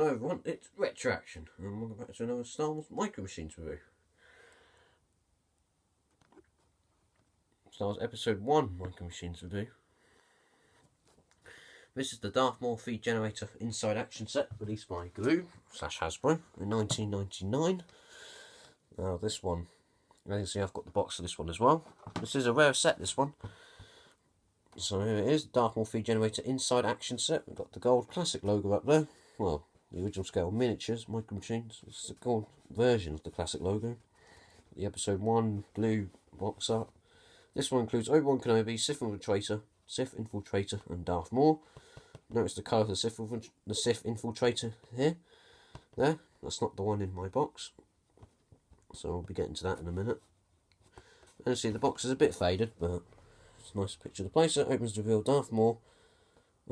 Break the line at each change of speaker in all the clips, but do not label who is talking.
Hello everyone, it's Retroaction, and welcome back to another Star Wars Micro Machines review. Star Wars Episode 1 Micro Machines review. This is the Darth Maul feed generator inside action set released by Glue/Hasbro in 1999. Now this one, as you can see, I've got the box of this one as well. This is a rare set, this one. So here it is, Darth Maul feed generator inside action set. We've got the gold classic logo up there. Well, the original scale miniatures, Micro Machines. This is a gold version of the classic logo. The Episode 1 blue box art. This one includes Obi-Wan Kenobi, Sith Infiltrator, and Darth Maul. Notice the colour of the Sith Infiltrator here. There, that's not the one in my box. So I'll be getting to that in a minute. And you see the box is a bit faded, but it's a nice picture of the playset. Opens to reveal Darth Maul.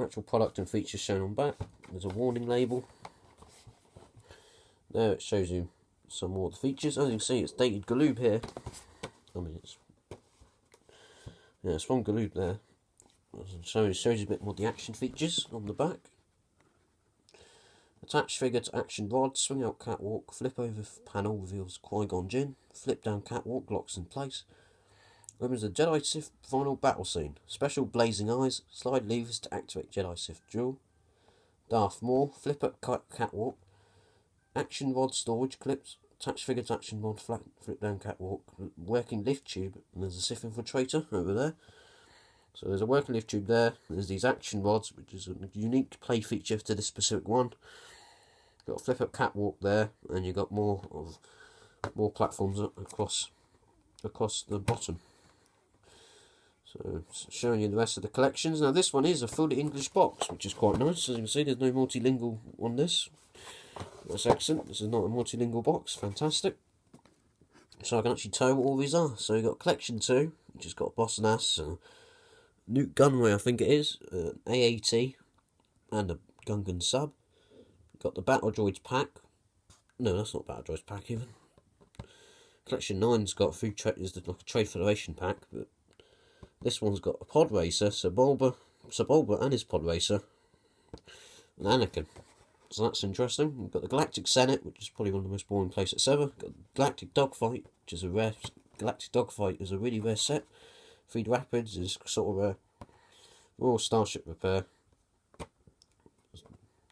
Actual product and features shown on back. There's a warning label. There it shows you some more of the features. As you can see, it's dated Galoob here. It's from Galoob there. So it shows you a bit more of the action features on the back. Attached figure to action rod, swing out catwalk, flip over panel reveals Qui-Gon Jinn, flip down catwalk locks in place. Opens the Jedi Sith final battle scene. Special blazing eyes, slide levers to activate Jedi Sith duel. Darth Maul, flip up catwalk, action rod storage clips, attached figure to action rod, flip down catwalk, working lift tube, and there's a Sith Infiltrator over there. So there's a working lift tube there, there's these action rods, which is a unique play feature to this specific one. Got a flip up catwalk there, and you've got more platforms across the bottom. So showing you the rest of the collections. Now this one is a fully English box, which is quite nice. As you can see, there's no multilingual on this. That's excellent. This is not a multilingual box. Fantastic. So I can actually tell what all these are. So you've got Collection 2, which has got Boss Nass, Newt Gunray, I think it is, AAT, and a Gungan sub. Got the Battle Droids pack. No, that's not Battle Droids pack even. Collection 9's got like a Trade Federation pack, but this one's got a pod racer, Sebulba and his pod racer, and Anakin. So that's interesting. We've got the Galactic Senate, which is probably one of the most boring playsets ever. Got the Galactic Dogfight, which is a rare. Galactic Dogfight is a really rare set. Feed Rapids is sort of a Royal Starship Repair.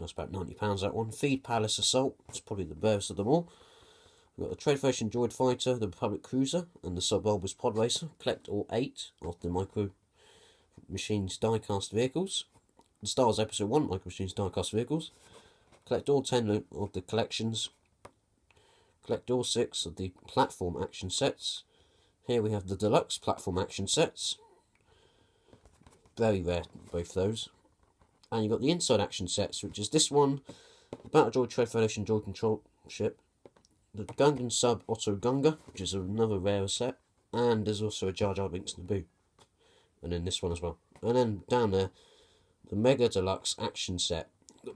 That's about £90 that one. Feed Palace Assault, it's probably the rarest of them all. We've got the Trade Federation Droid Fighter, the Republic Cruiser, and the Sebulba's Pod Racer. Collect all 8 of the Micro Machines diecast vehicles. The Star Wars Episode 1 Micro Machines diecast vehicles. Collect all 10 of the collections. Collect all 6 of the platform action sets. Here we have the deluxe platform action sets. Very rare, both those. And you've got the inside action sets, which is this one, the Battle Droid Trade Federation Droid Control Ship, the Gungan sub Otto Gunga, which is another rare set, and there's also a Jar Jar Binks Naboo, and then this one as well. And then down there, the Mega Deluxe action set, the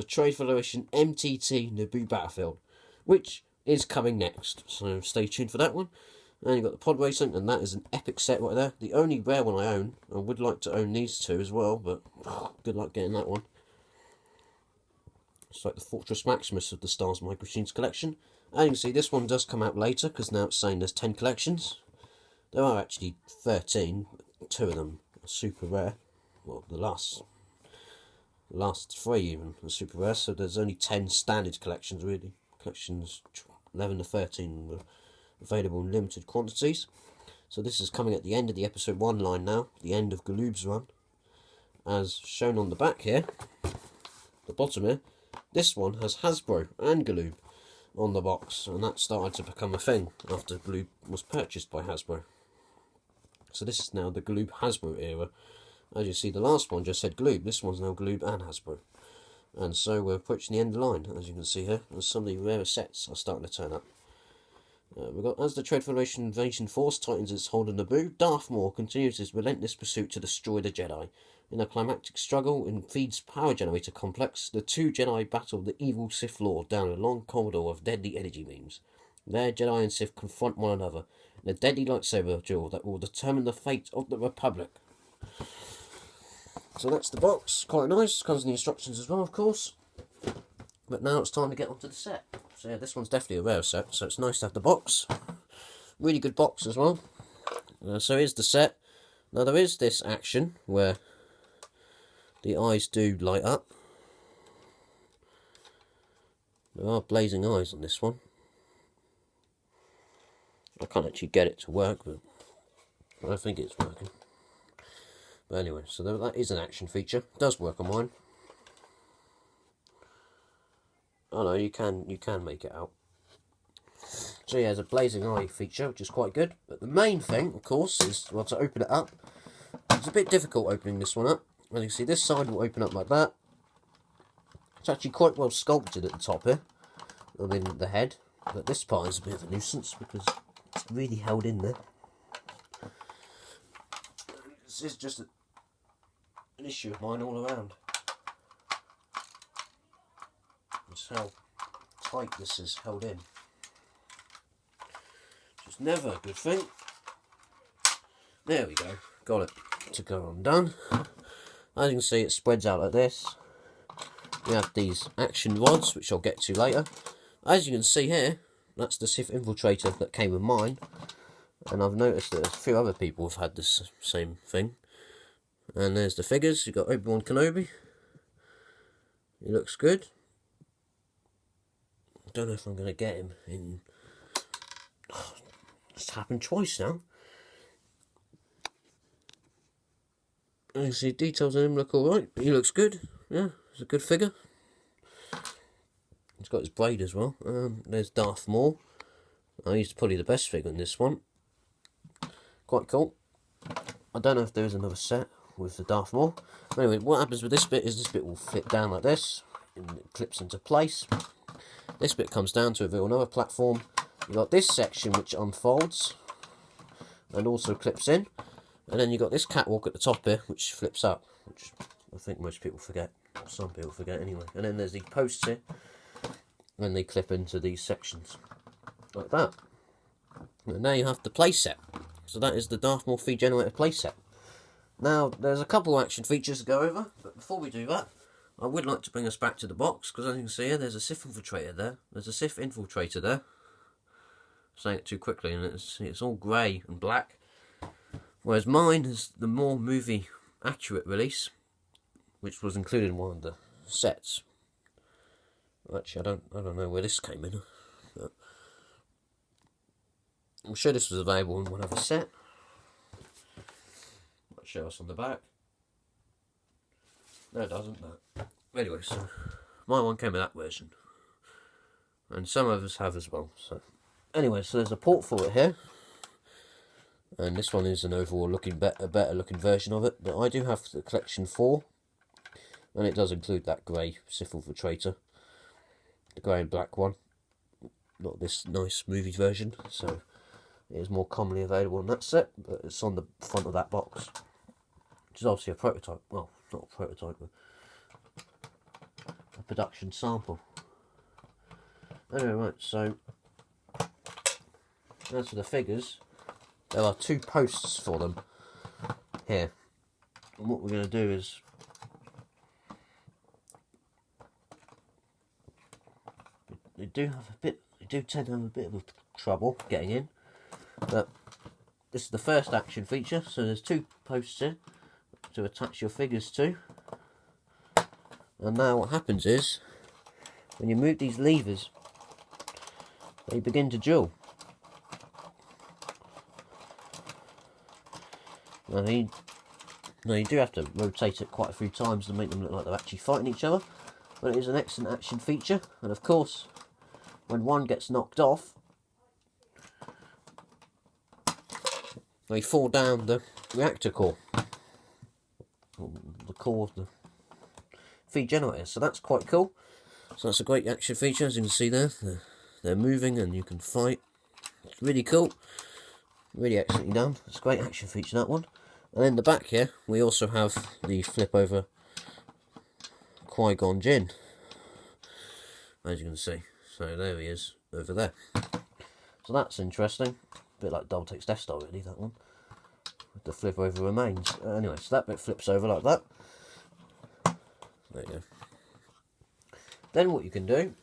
Trade Federation MTT Naboo Battlefield, which is coming next, so stay tuned for that one. And you've got the pod racing, and that is an epic set right there. The only rare one I own. I would like to own these two as well, but good luck getting that one. It's like the Fortress Maximus of the Star Wars Micro Machines collection. And you can see this one does come out later, because now it's saying there's 10 collections. There are actually 13, but 2 of them are super rare. Well, the last 3 even are super rare, so there's only 10 standard collections really. Collections 11 to 13 were available in limited quantities. So this is coming at the end of the Episode 1 line now, the end of Galoob's run. As shown on the back here, the bottom here, this one has Hasbro and Galoob on the box, and that started to become a thing after Galoob was purchased by Hasbro. So this is now the Galoob Hasbro era. As you see, the last one just said Galoob, this one's now Galoob and Hasbro. And so we're approaching the end of the line, as you can see here, and some of the rarer sets are starting to turn up. We've got, as the Trade Federation invasion force tightens its hold on Naboo, Darth Maul continues his relentless pursuit to destroy the Jedi. In a climactic struggle in Feed's power generator complex, the 2 Jedi battle the evil Sith Lord down a long corridor of deadly energy beams. There, Jedi and Sith confront one another in a deadly lightsaber duel that will determine the fate of the Republic. So that's the box, quite nice, comes in the instructions as well, of course. But now it's time to get onto the set. So yeah, this one's definitely a rare set, so it's nice to have the box. Really good box as well. So here's the set. Now there is this action where the eyes do light up. There are blazing eyes on this one. I can't actually get it to work, but I think it's working. But anyway, so that is an action feature. It does work on mine. Oh no, you can make it out. So yeah, there's a blazing eye feature, which is quite good. But the main thing, of course, is well, to open it up. It's a bit difficult opening this one up. As you can see, this side will open up like that. It's actually quite well sculpted at the top here, I mean the head. But this part is a bit of a nuisance because it's really held in there. This is just an issue of mine all around. It's how tight this is held in. It's never a good thing. There we go, got it to go undone. As you can see, it spreads out like this. We have these action rods, which I'll get to later. As you can see here, that's the Sift Infiltrator that came with mine. And I've noticed that a few other people have had this same thing. And there's the figures. You've got Obi-Wan Kenobi. He looks good. I don't know if I'm going to get him in... Oh, it's happened twice now. You can see details on him look alright. He looks good. Yeah, it's a good figure. He's got his braid as well. There's Darth Maul. He's probably the best figure in this one. Quite cool. I don't know if there is another set with the Darth Maul. Anyway, what happens with this bit is this bit will flip down like this. And it clips into place. This bit comes down to reveal another platform. You've got this section which unfolds. And also clips in. And then you've got this catwalk at the top here, which flips up, which I think most people forget. Some people forget anyway. And then there's these posts here, and they clip into these sections, like that. And now you have the playset. So that is the Darth Maul feed generator playset. Now, there's a couple of action features to go over, but before we do that, I would like to bring us back to the box, because as you can see here, there's a Sift Infiltrator there. There's a Sift Infiltrator there. I'm saying it too quickly, and it's all grey and black. Whereas mine is the more movie accurate release, which was included in one of the sets. Actually, I don't know where this came in. But I'm sure this was available in one other set. Might show us on the back. No, it doesn't. But anyway, so my one came in that version, and some of us have as well. So anyway, so there's a port for it here. And this one is an overall a better looking version of it. But I do have the collection 4. And it does include that grey Sift Infiltrator. The grey and black one. Not this nice movie version. So it is more commonly available in that set. But it's on the front of that box. Which is obviously a prototype. Well, not a prototype, but a production sample. Anyway, right, so as for the figures, there are 2 posts for them here, and what we're going to do is they do tend to have a bit of trouble getting in, but this is the first action feature. So there's 2 posts here to attach your figures to, and now what happens is when you move these levers, they begin to duel. Now you do have to rotate it quite a few times to make them look like they're actually fighting each other, but it is an excellent action feature. And of course, when one gets knocked off, they fall down the reactor core, the core of the feed generator. So that's quite cool. So that's a great action feature. As you can see there, they're moving and you can fight. It's really cool. Really excellently done. It's a great action feature, that one. And in the back here, we also have the flip over Qui-Gon Jinn, as you can see. So there he is, over there. So that's interesting. A bit like Double Takes Death Star, really, that one. With the flip over remains. Anyway, so that bit flips over like that. There you go. Then what you can do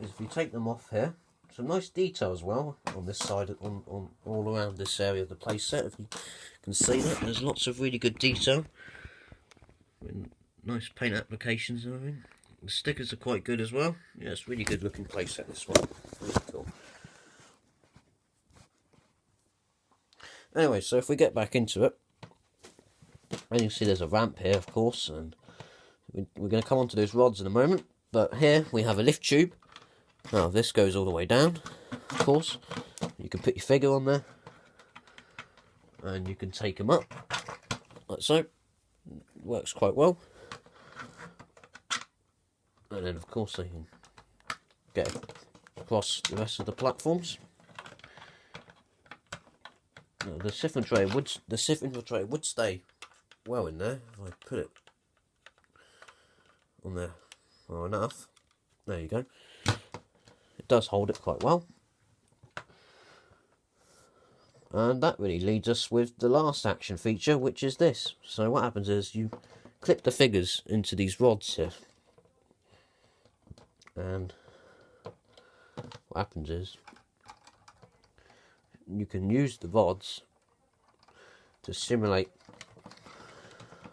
is if you take them off here, some nice detail as well on this side, on all around this area of the playset. If you can see that, there's lots of really good detail. Nice paint applications and everything. The stickers are quite good as well. Yeah, it's a really good looking playset, this one. Really cool. Anyway, so if we get back into it, and you can see there's a ramp here, of course, and we're going to come on to those rods in a moment. But here we have a lift tube. Now this goes all the way down, of course. You can put your figure on there, and you can take them up, like so. It works quite well. And then of course they can get across the rest of the platforms. Now, the Sift Infiltrator would stay well in there if I put it on there far enough. There you go. It does hold it quite well. And that really leads us with the last action feature, which is this. So what happens is you clip the figures into these rods here. And what happens is you can use the rods to simulate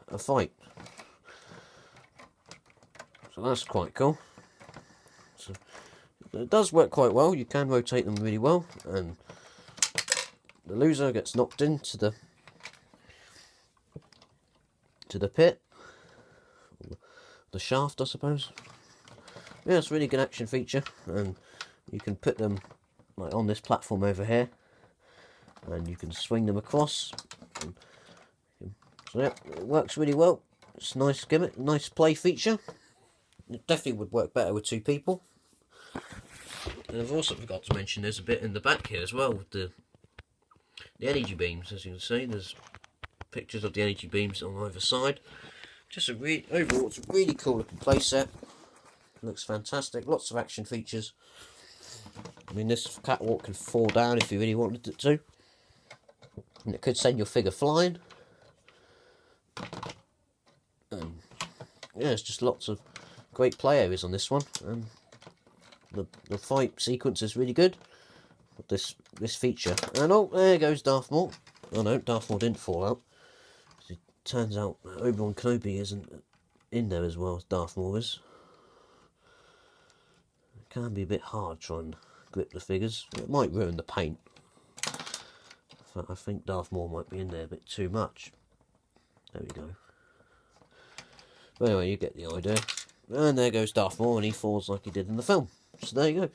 a fight. So that's quite cool. So it does work quite well. You can rotate them really well, and the loser gets knocked into the pit, the shaft, I suppose. Yeah, it's a really good action feature, and you can put them like on this platform over here, and you can swing them across. So yeah, it works really well. It's a nice gimmick, nice play feature. It definitely would work better with 2 people. And I've also forgot to mention there's a bit in the back here as well with the energy beams. As you can see, there's pictures of the energy beams on either side. Just a overall, it's a really cool looking playset. Looks fantastic. Lots of action features. I mean, this catwalk can fall down if you really wanted it to, and it could send your figure flying. Yeah, it's just lots of great play areas on this one, and the fight sequence is really good with this feature. And oh, there goes Darth Maul. Oh no, Darth Maul didn't fall out. It turns out Obi-Wan Kenobi isn't in there as well as Darth Maul is. It can be a bit hard trying to grip the figures. It might ruin the paint. I think Darth Maul might be in there a bit too much. There we go. But anyway, you get the idea. And there goes Darth Maul, and he falls like he did in the film. So there you go.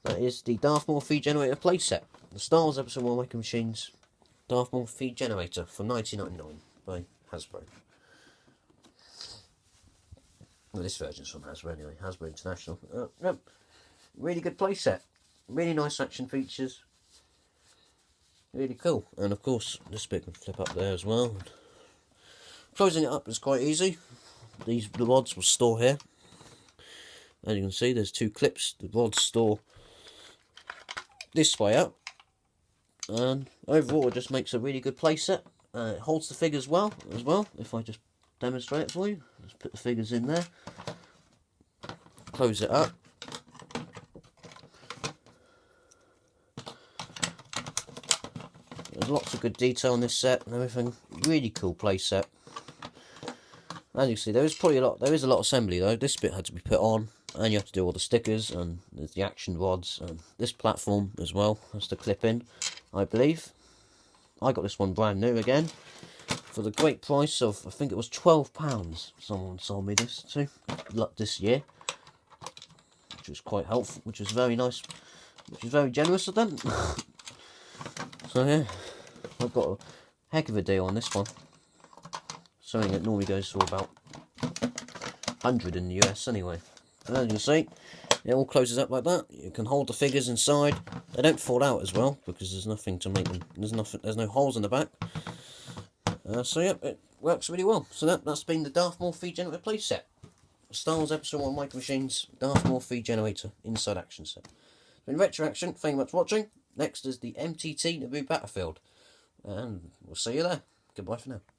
That is the Darth Maul feed generator playset. The Star Wars Episode 1 Micro Machines Darth Maul feed generator from 1999 by Hasbro. Well, this version's from Hasbro anyway. Hasbro International. No, really good playset. Really nice action features. Really cool. And of course, this bit can flip up there as well. Closing it up is quite easy. The rods will store here. As you can see, there's 2 clips. The rods store this way up. And overall, it just makes a really good playset. It holds the figures well as well. If I just demonstrate it for you, just put the figures in there. Close it up. There's lots of good detail on this set and everything. Really cool playset. As you can see, there is a lot of assembly though. This bit had to be put on, and you have to do all the stickers, and there's the action rods, and this platform as well has to clip in, I believe. I got this one brand new again for the great price of, I think it was £12. Someone sold me this too this year, which was quite helpful, which was very nice, which was very generous of them. So yeah, I've got a heck of a deal on this one. Something that normally goes for about 100 in the US anyway. And as you can see, it all closes up like that. You can hold the figures inside. They don't fall out as well because there's nothing to make them. There's no holes in the back. So yeah, it works really well. So that's been the Darth Maul feed generator playset. Star Wars Episode 1 Micro Machines Darth Maul feed generator inside action set. It's been Retro Action. Thank you much for watching. Next is the MTT Naboo Battlefield, and we'll see you there. Goodbye for now.